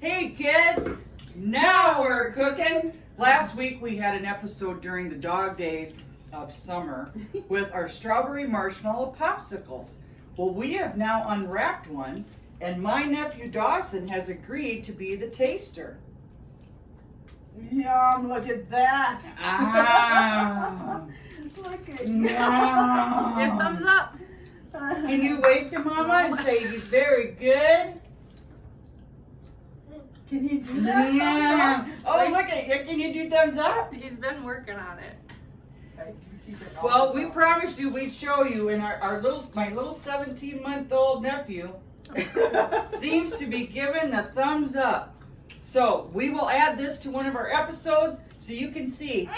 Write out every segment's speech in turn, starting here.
Hey kids, now we're cooking. Last week we had an episode during the dog days of summer with our Strawberry Marshmallow Popsicles. Well, we have now unwrapped one, and my nephew Dawson has agreed to be the taster. Yum, look at that. Ah, Look at no. Give thumbs up. Can you wave to Mama and say you're very good? Can you do that? Yeah. Oh, look at you. Can you do thumbs up? He's been working on it. Okay, you keep it Well, all we up. promised you we'd show you, and my little 17-month-old nephew seems to be giving the thumbs up. So we will add this to one of our episodes so you can see.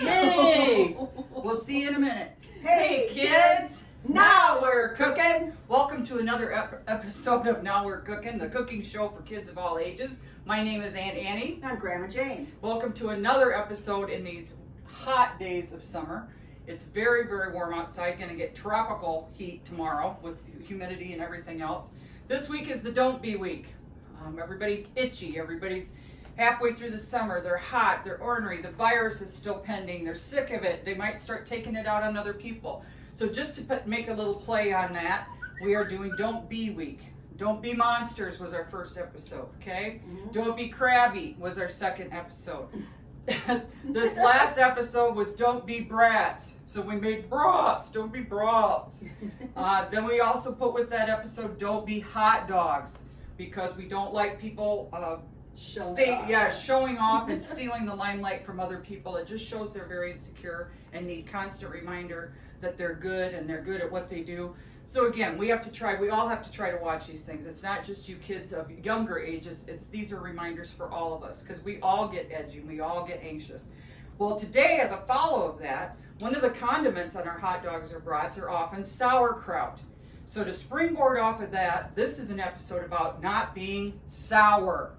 Yay! We'll see you in a minute. Hey kids, now we're cooking. Welcome to another episode of Now We're Cooking, the cooking show for kids of all ages. My name is Aunt Annie. I'm Grandma Jane. Welcome to another episode in these hot days of summer. It's very, very warm outside. Going to get tropical heat tomorrow with humidity and everything else. This week is the don't be week. Everybody's itchy. Everybody's halfway through the summer. They're hot. They're ornery. The virus is still pending. They're sick of it. They might start taking it out on other people. So just to make a little play on that, we are doing Don't Be Week. Don't Be Monsters was our first episode, okay? Mm-hmm. Don't Be Crabby was our second episode. This last episode was Don't Be Brats. So we made brats. Don't be brats. Then we also put with that episode Don't Be Hot Dogs, because we don't like people showing off and stealing the limelight from other people. It just shows they're very insecure and need constant reminder that they're good and they're good at what they do. So again, we all have to try to watch these things. It's not just you kids of younger ages. These are reminders for all of us, because we all get edgy and we all get anxious. Well, today, as a follow of that, one of the condiments on our hot dogs or brats are often sauerkraut. So to springboard off of that, this is an episode about not being sour.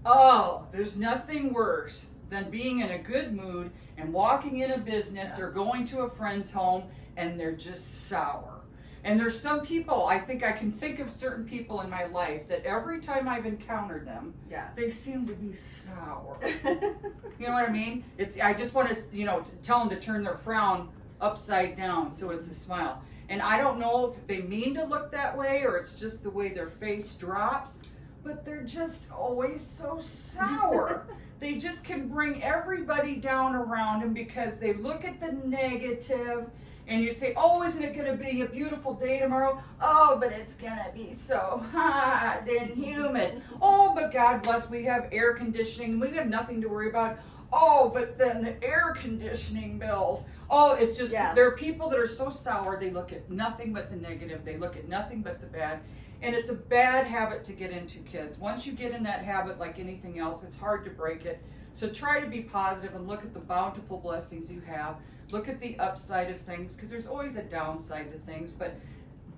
Oh, there's nothing worse than being in a good mood and walking in a business or going to a friend's home and they're just sour. And there's some people, I can think of certain people in my life that every time I've encountered them, they seem to be sour. You know what I mean? I just want to, tell them to turn their frown upside down so it's a smile. And I don't know if they mean to look that way or it's just the way their face drops, but they're just always so sour. They just can bring everybody down around them because they look at the negative. And you say, oh, isn't it going to be a beautiful day tomorrow? Oh, but it's going to be so hot and humid. Oh, but God bless, we have air conditioning. We have nothing to worry about. Oh, but then the air conditioning bills. Oh, it's just, there are people that are so sour, they look at nothing but the negative. They look at nothing but the bad. And it's a bad habit to get into, kids. Once you get in that habit, like anything else, it's hard to break it. So try to be positive and look at the bountiful blessings you have. Look at the upside of things, because there's always a downside to things. But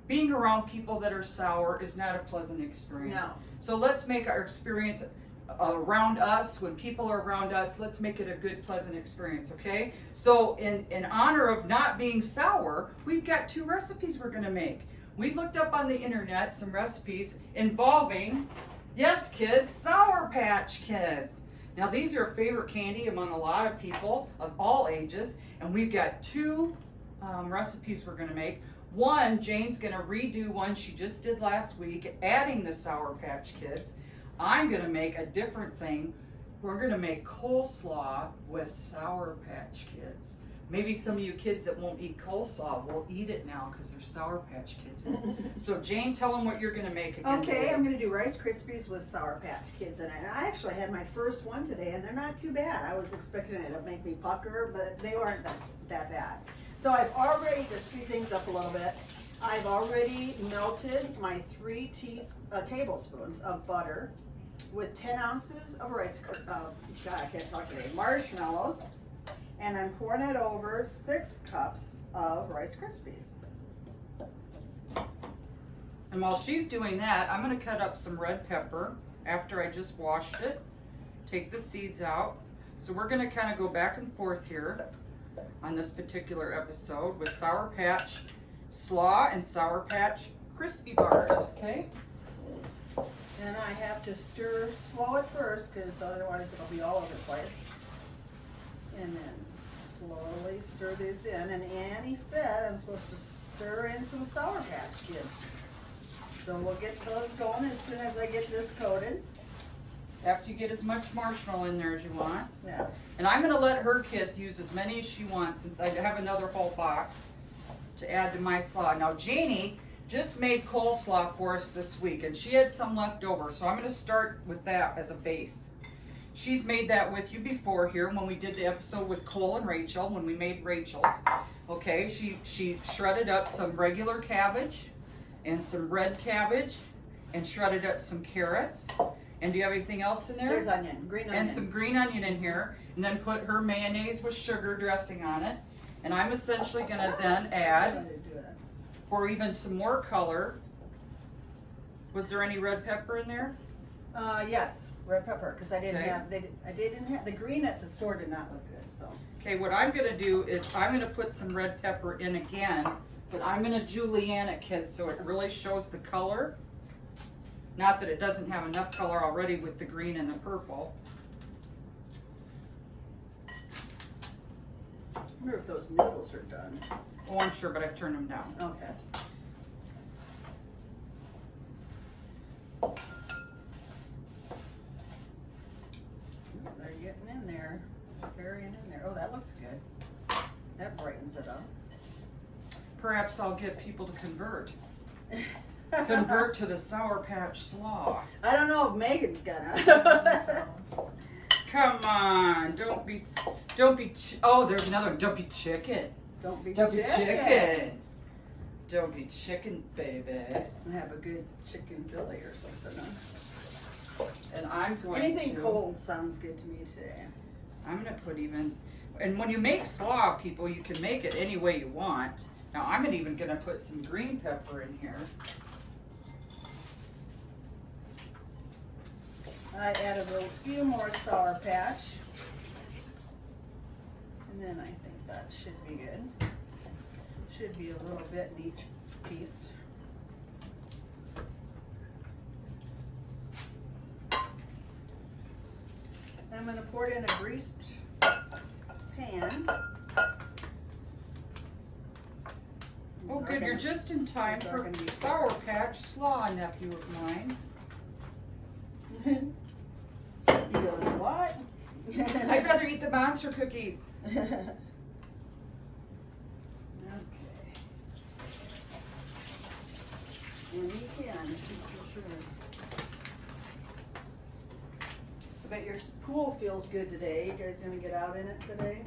being around people that are sour is not a pleasant experience. No. So let's make our experience around us, when people are around us, let's make it a good, pleasant experience, okay? So in honor of not being sour, we've got 2 recipes we're going to make. We looked up on the internet some recipes involving, yes kids, Sour Patch Kids. Now these are a favorite candy among a lot of people of all ages, and we've got 2 recipes we're going to make. One, Jayne's going to redo one she just did last week, adding the Sour Patch Kids. I'm going to make a different thing. We're going to make coleslaw with Sour Patch Kids. Maybe some of you kids that won't eat coleslaw will eat it now because there's Sour Patch Kids in it. So Jayne, tell them what you're going to make again. Okay, today. I'm going to do Rice Krispies with Sour Patch Kids in it. And I actually had my first one today, and they're not too bad. I was expecting it to make me pucker, but they aren't that bad. So I've already, to speed things up a little bit, I've already melted my 3 tablespoons of butter with 10 ounces of marshmallows. And I'm pouring it over 6 cups of Rice Krispies. And while she's doing that, I'm going to cut up some red pepper after I just washed it. Take the seeds out. So we're going to kind of go back and forth here on this particular episode with Sour Patch Slaw and Sour Patch Crispy bars, okay? And I have to stir slow at first because otherwise it'll be all over the place. And then slowly stir these in. And Annie said I'm supposed to stir in some Sour Patch Kids. So we'll get those going as soon as I get this coated. After you get as much marshmallow in there as you want. Yeah. And I'm gonna let her kids use as many as she wants since I have another whole box to add to my slaw. Now Jayne just made coleslaw for us this week and she had some left over. So I'm gonna start with that as a base. She's made that with you before here when we did the episode with Cole and Rachel, when we made Rachel's. Okay, she shredded up some regular cabbage and some red cabbage and shredded up some carrots. And do you have anything else in there? There's onion, green onion. And some green onion in here. And then put her mayonnaise with sugar dressing on it. And I'm essentially gonna then add, for even some more color, was there any red pepper in there? Yes, red pepper, because I didn't Okay. have, the green at the store did not look good, so. Okay, what I'm gonna do is I'm gonna put some red pepper in again, but I'm gonna julienne it, kids, so it really shows the color. Not that it doesn't have enough color already with the green and the purple. I wonder if those noodles are done. Oh, I'm sure, but I've turned them down. Okay. They're getting in there, burying in there. Oh, that looks good. That brightens it up. Perhaps I'll get people to convert. Convert to the Sour Patch Slaw. I don't know if Megan's gonna. Come on, don't be, oh, there's another one. Don't be chicken. Don't be Don't be chicken. chicken. Don't be chicken, baby. I have a good chicken Philly or something. Huh? And I'm going Anything to, cold sounds good to me today. I'm gonna put even, and when you make slaw, people, you can make it any way you want. Now I'm even gonna put some green pepper in here. I added a few more Sour Patch. And then I think that should be good. Should be a little bit in each piece. I'm going to pour it in a greased pan. Oh good, you're just in time these are for gonna be Sour Patch Slaw, nephew of mine. He goes, what? I'd rather eat the monster cookies. Okay. And you can, for sure. I bet your pool feels good today. You guys gonna get out in it today?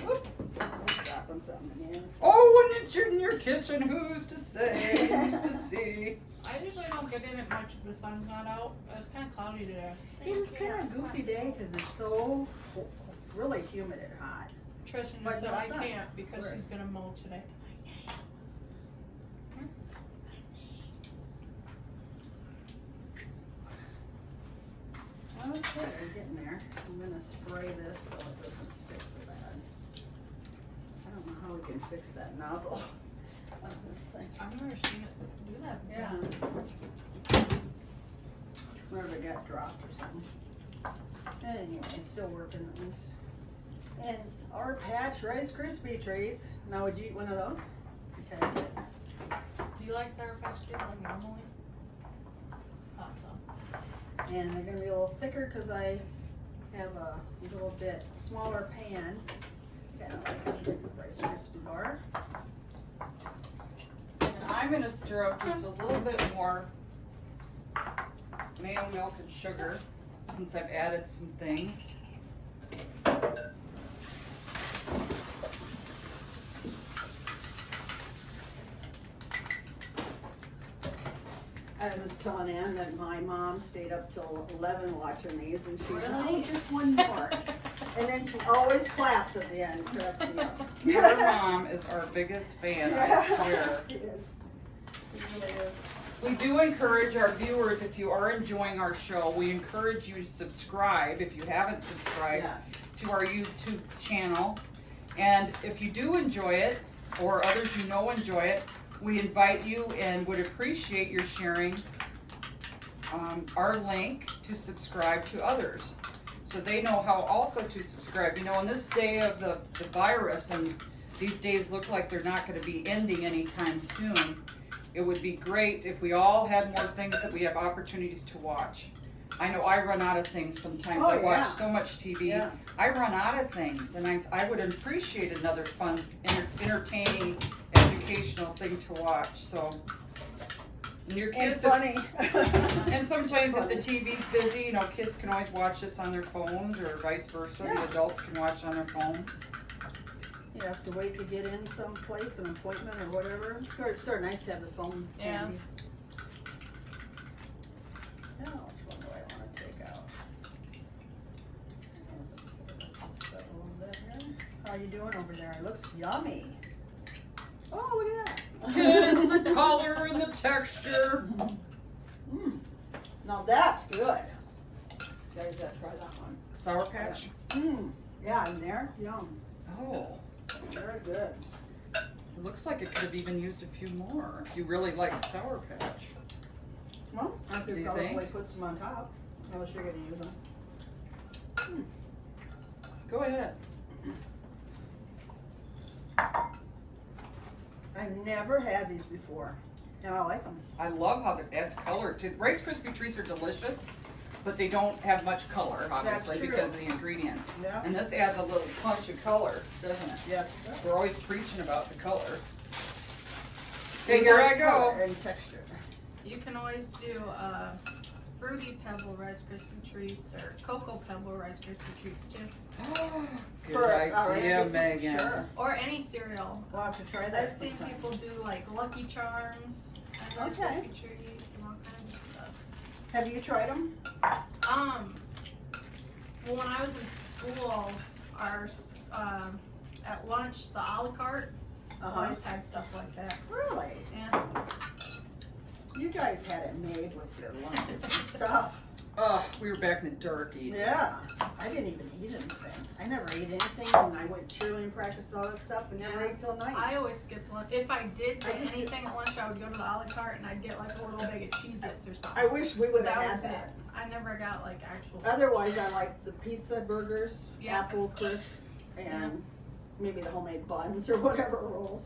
Whoop. I'm dropping something again. Oh, when it's in your kitchen, who's to say, who's to see? I usually don't get in it much if the sun's not out. It's kind of cloudy today. It's kind of a goofy day because it's so really humid and hot. Tristan But said no I sun. can't because Right. he's gonna mow today. Okay, we're getting there. I'm gonna spray this so it doesn't stick so bad. I don't know how we can fix that nozzle on this thing. I've never seen it do that. Yeah. Wherever it got dropped or something. Anyway, it's still working at least. And it's our Patch Rice Krispie treats. Now, would you eat one of those? Okay. Do you like Sour Patch Kids like normally? Thought so. And they're gonna be a little thicker because I have a little bit smaller pan. Kind of like a Rice Krispie bar. And I'm gonna stir up just a little bit more mayo, milk, and sugar since I've added some things. I was telling Ann that my mom stayed up till 11 watching these, and she was Really? oh, just one more. And then she always claps at the end, cracks me up. Your mom is our biggest fan, I swear. She is. She really is. We do encourage our viewers, if you are enjoying our show, we encourage you to subscribe if you haven't subscribed Yeah. to our YouTube channel. And if you do enjoy it, or others you know enjoy it, we invite you and would appreciate your sharing our link to subscribe to others. So they know how also to subscribe. You know, on this day of the virus, and these days look like they're not going to be ending anytime soon, it would be great if we all had more things that we have opportunities to watch. I know I run out of things sometimes. I watch so much TV. Yeah. I run out of things, and I would appreciate another fun, entertaining, educational thing to watch. So, and your And kids, funny. and sometimes if the TV's busy, you know, kids can always watch this on their phones, or vice versa. Yeah. The adults can watch on their phones. You have to wait to get in someplace, an appointment or whatever. It's sort of nice to have the phone Yeah. handy. Now, which one do I want to take out? Just a little bit here. How you doing over there? It looks yummy. Oh, look at that. Good, it's the color and the texture. Mm. Now that's good. Guys, gotta try that one. Sour Patch. Mmm. Yeah, in there. Yum. Oh, Very good. it looks like it could have even used a few more if you really like Sour Patch. Well, I Do could you probably think? put some on top. Unless you're gonna use them. Go ahead. I've never had these before, and I like them. I love how it adds color to Rice Krispie treats are delicious, but they don't have much color, obviously, true. because of the ingredients. Yeah. And this adds a little punch of color, doesn't it? Yes. We're always preaching about the color. Okay, here I go. And texture. You can always do Fruity Pebble Rice Krispie treats or Cocoa Pebble Rice Krispie treats too. Good For, idea, Rice Krispies, Megan. Sure. Or any cereal. We'll have to try that. I've seen sometime. people do like Lucky Charms and Rice Okay. Krispie treats and all kinds of stuff. Have you tried them? Well, when I was in school, our at lunch the a la carte always had stuff like that. Really? Yeah. You guys had it made with your lunches and stuff. Ugh, we were back in the dark eating. Yeah. I didn't even eat anything. I never ate anything when I went cheerleading practice and all that stuff and never ate till night. I always skipped lunch. If I did get I just anything at lunch, I would go to the a la carte and I'd get like a little bag of Cheez-Its or something. I wish we would have That had was that. it. I never got like actual. Otherwise, I like the pizza burgers, Yeah. apple crisp, and maybe the homemade buns or whatever rolls.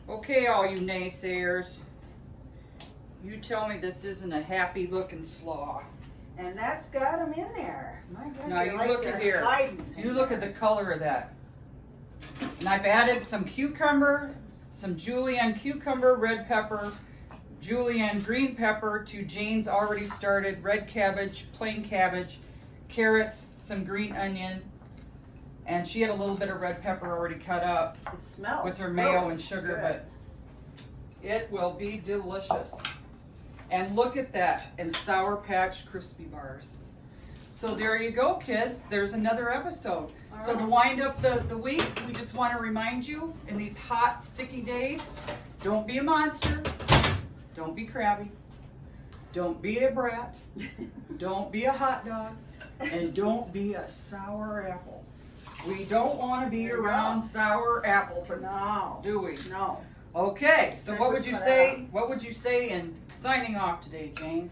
Okay, all you naysayers. You tell me this isn't a happy looking slaw. And that's got them in there. My God, Now they're you like look they're at here. hiding in You look there. at the color of that. And I've added some cucumber, some julienne cucumber, red pepper, julienne green pepper to Jayne's already started red cabbage, plain cabbage, carrots, some green onion, and she had a little bit of red pepper already cut up It smells with her mayo really and sugar, good. but it will be delicious. And look at that, and Sour Patch Crispy Bars. So there you go, kids. There's another episode. All So to right. wind up the week, we just want to remind you, in these hot, sticky days, don't be a monster. Don't be crabby. Don't be a brat. Don't be a hot dog. And don't be a sour apple. We don't want to be There you around go. sour appletons, No. do we? No. Okay, so Check what this would you one say? out. What would you say in signing off today, Jayne?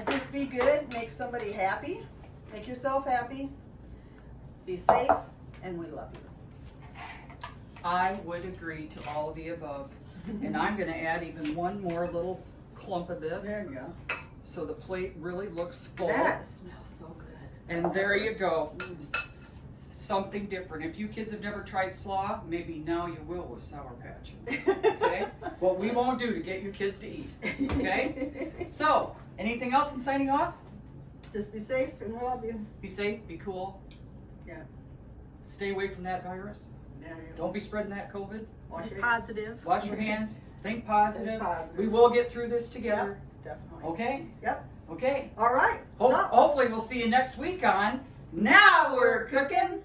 Just be good, make somebody happy, make yourself happy, be safe, and we love you. I would agree to all of the above. And I'm gonna add even one more little clump of this, There you go. so the plate really looks full. That smells so good. And there you go. Something different. If you kids have never tried slaw, maybe now you will with Sour Patch. Okay? What we won't do to get you kids to eat. Okay? So, anything else in signing off? Just be safe and we love you. Be safe, be cool. Yeah. Stay away from that virus. There you go. Don't be spreading that COVID. Wash your Positive. Wash your hands. Think positive. Think positive. We will get through this together. Definitely. Okay? Yep. Okay. All right. Ho- So, hopefully we'll see you next week on Now We're Cooking.